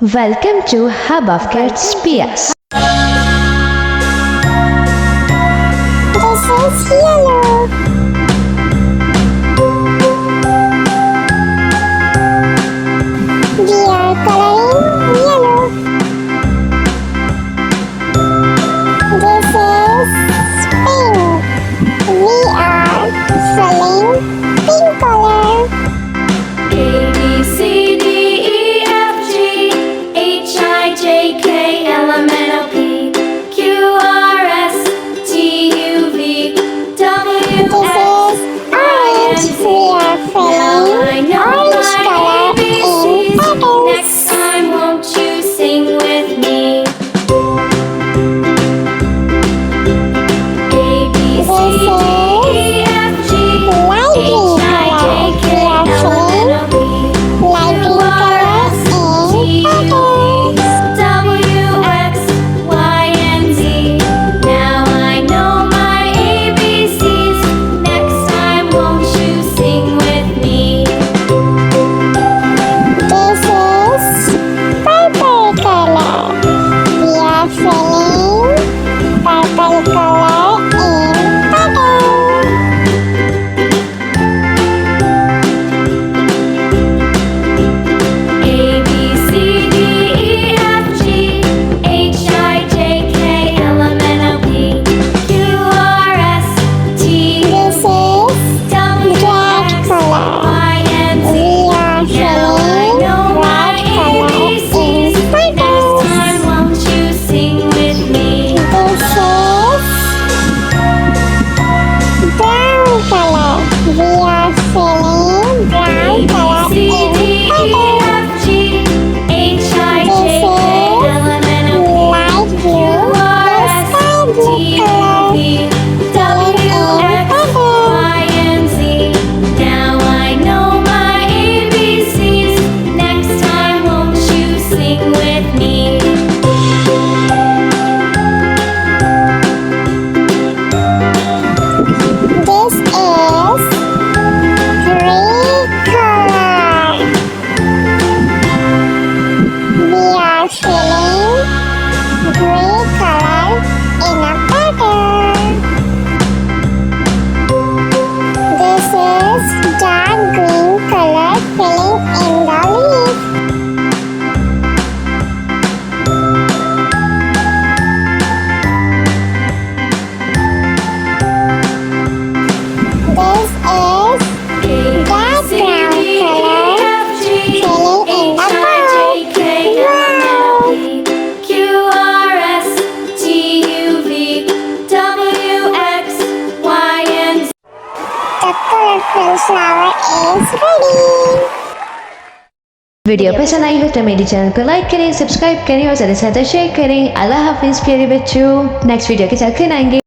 Welcome to Hub of Kids PS. This is yellow. We are coloring yellow. This is pink. We are filling pink color. A B C D E F G H I J K L M N O P Q R S T U V W This X is orange. We are filling orange color in petals. Next time, won't you sing with me? A B C D E F G Light green H I J color. K We are L M filling N O P light green color in petals. W X Y and Z. Now I know my ABCs. Next time, won't you sing with me? This is purple color. We are filling purple color in petals. A B C D E F G H I J K L M N O P Q R S T This is W red X color. Y and Z. We are Now I filling know my red color ABCs. in Next petals. time, won't you sing with me? This is brown color. We are filling brown color C in D E petals. F G H I This J K is L M N O P light blue. Q R The S sky blue T U color. V W X Y and Z. Now I know my ABCs. Next time, won't you sing with me? This is green color. We are filling green color in a pattern. This is dark green color filling in the leaf. This is dark brown color filling in the The colorful flower is ready. Video पसंद आई हो तो मेरे channel को like करें, subscribe करें और ज़्यादा से ज़्यादा शेयर करें। अल्लाह हाफिज़ प्यारे बच्चों। नेक्स्ट वीडियो के साथ फिर आएंगे।